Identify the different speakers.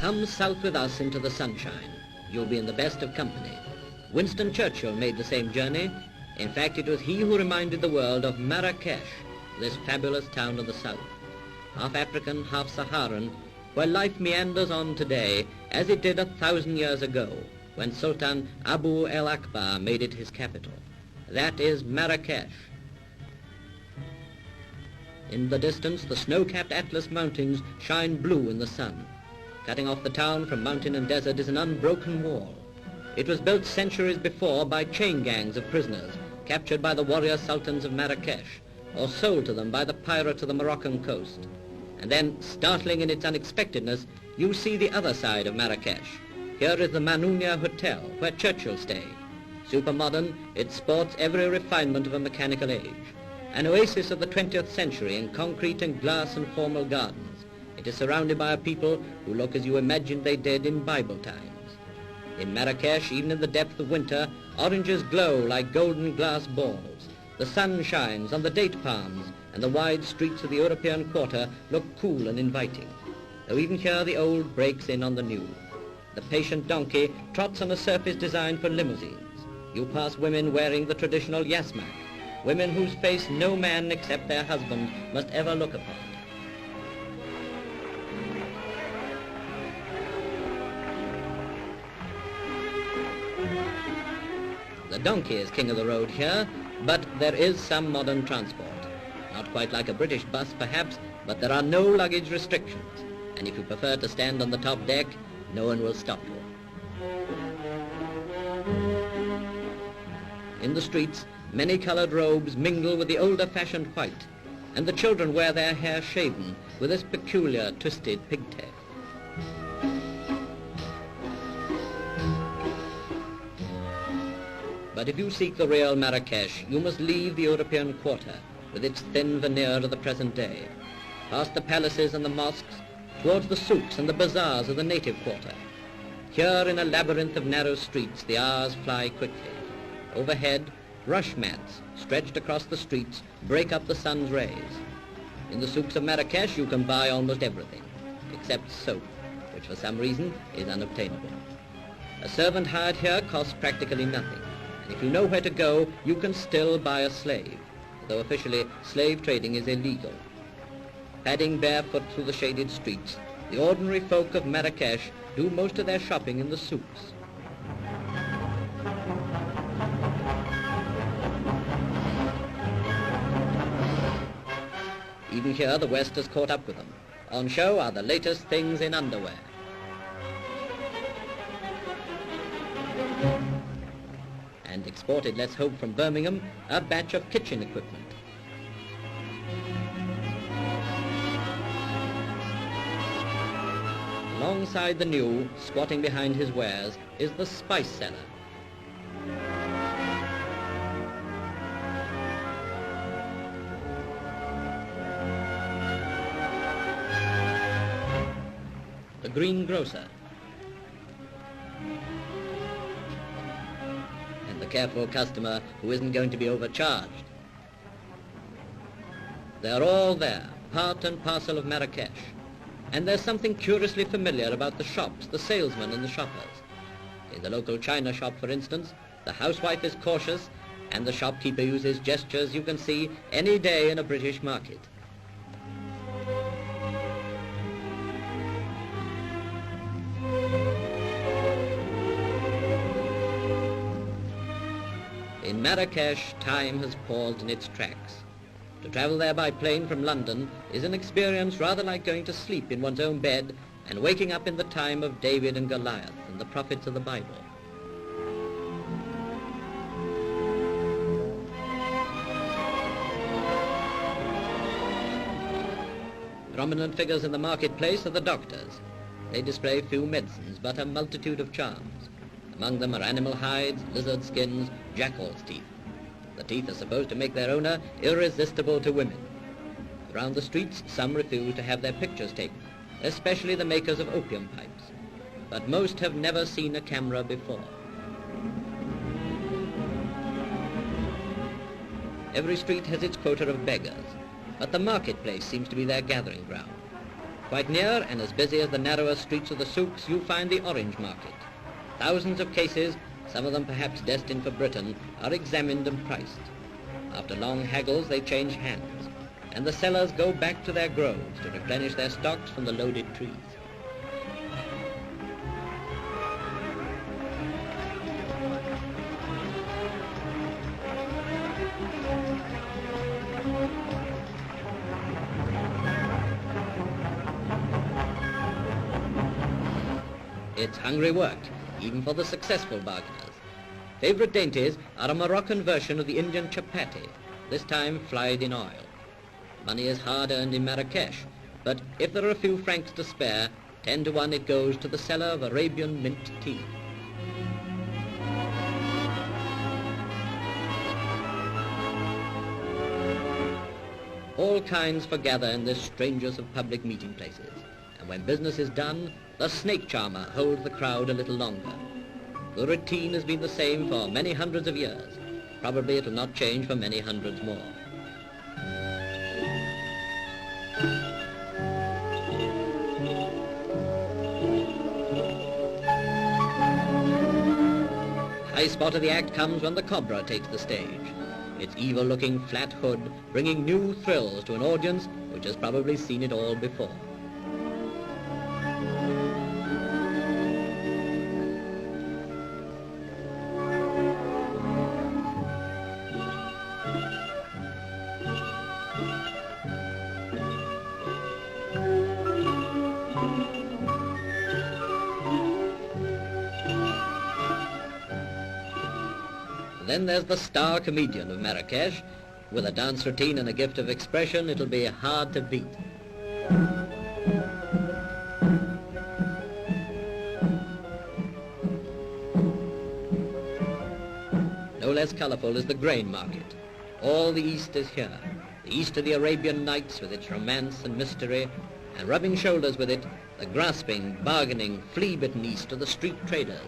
Speaker 1: Come south with us into the sunshine. You'll be in the best of company. Winston Churchill made the same journey. In fact, it was he who reminded the world of Marrakesh, this fabulous town of the south, half African, half Saharan, where life meanders on today as it did 1,000 years ago, when Sultan Abu el-Akbar made it his capital. That is Marrakesh. In the distance, the snow-capped Atlas Mountains shine blue in the sun. Cutting off the town from mountain and desert is an unbroken wall. It was built centuries before by chain gangs of prisoners, captured by the warrior sultans of Marrakesh, or sold to them by the pirates of the Moroccan coast. And then, startling in its unexpectedness, you see the other side of Marrakesh. Here is the Manounia Hotel, where Churchill stayed. Supermodern, it sports every refinement of a mechanical age. An oasis of the 20th century in concrete and glass and formal gardens. It is surrounded by a people who look as you imagined they did in Bible times. In Marrakesh, even in the depth of winter, oranges glow like golden glass balls. The sun shines on the date palms, and the wide streets of the European quarter look cool and inviting. Though even here the old breaks in on the new. The patient donkey trots on a surface designed for limousines. You pass women wearing the traditional yasmak, women whose face no man except their husband must ever look upon. The donkey is king of the road here, but there is some modern transport. Not quite like a British bus perhaps, but there are no luggage restrictions. And if you prefer to stand on the top deck, no one will stop you. In the streets, many-colored robes mingle with the older-fashioned white, and the children wear their hair shaven with this peculiar twisted pigtail. But if you seek the real Marrakesh, you must leave the European quarter with its thin veneer of the present day, past the palaces and the mosques, towards the souks and the bazaars of the native quarter. Here in a labyrinth of narrow streets, the hours fly quickly. Overhead, rush mats stretched across the streets break up the sun's rays. In the souks of Marrakesh, you can buy almost everything, except soap, which for some reason is unobtainable. A servant hired here costs practically nothing. And if you know where to go, you can still buy a slave, though officially slave trading is illegal. Padding barefoot through the shaded streets, the ordinary folk of Marrakesh do most of their shopping in the souks. Even here, the West has caught up with them. On show are the latest things in underwear. And exported, let's hope, from Birmingham, a batch of kitchen equipment. Alongside the new, squatting behind his wares, is the spice cellar. The greengrocer. And the careful customer who isn't going to be overcharged. They're all there, part and parcel of Marrakesh. And there's something curiously familiar about the shops, the salesmen and the shoppers. In the local china shop, for instance, the housewife is cautious and the shopkeeper uses gestures you can see any day in a British market. In Marrakesh, time has paused in its tracks. To travel there by plane from London is an experience rather like going to sleep in one's own bed and waking up in the time of David and Goliath and the prophets of the Bible. Prominent figures in the marketplace are the doctors. They display few medicines, but a multitude of charms. Among them are animal hides, lizard skins, jackal's teeth. The teeth are supposed to make their owner irresistible to women. Around the streets, some refuse to have their pictures taken, especially the makers of opium pipes. But most have never seen a camera before. Every street has its quota of beggars, but the marketplace seems to be their gathering ground. Quite near and as busy as the narrower streets of the souks, you find the orange market. Thousands of cases, some of them perhaps destined for Britain, are examined and priced. After long haggles, they change hands, and the sellers go back to their groves to replenish their stocks from the loaded trees. It's hungry work, even for the successful bargainers. Favorite dainties are a Moroccan version of the Indian chapati, this time fried in oil. Money is hard earned in Marrakesh, but if there are a few francs to spare, 10 to 1 it goes to the seller of Arabian mint tea. All kinds forgather in this strangest of public meeting places, and when business is done, the snake charmer holds the crowd a little longer. The routine has been the same for many hundreds of years. Probably it will not change for many hundreds more. High spot of the act comes when the cobra takes the stage. Its evil-looking flat hood bringing new thrills to an audience which has probably seen it all before. Then there's the star comedian of Marrakesh. With a dance routine and a gift of expression, it'll be hard to beat. No less colourful is the grain market. All the East is here. The East of the Arabian Nights with its romance and mystery, and rubbing shoulders with it, the grasping, bargaining, flea-bitten East of the street traders.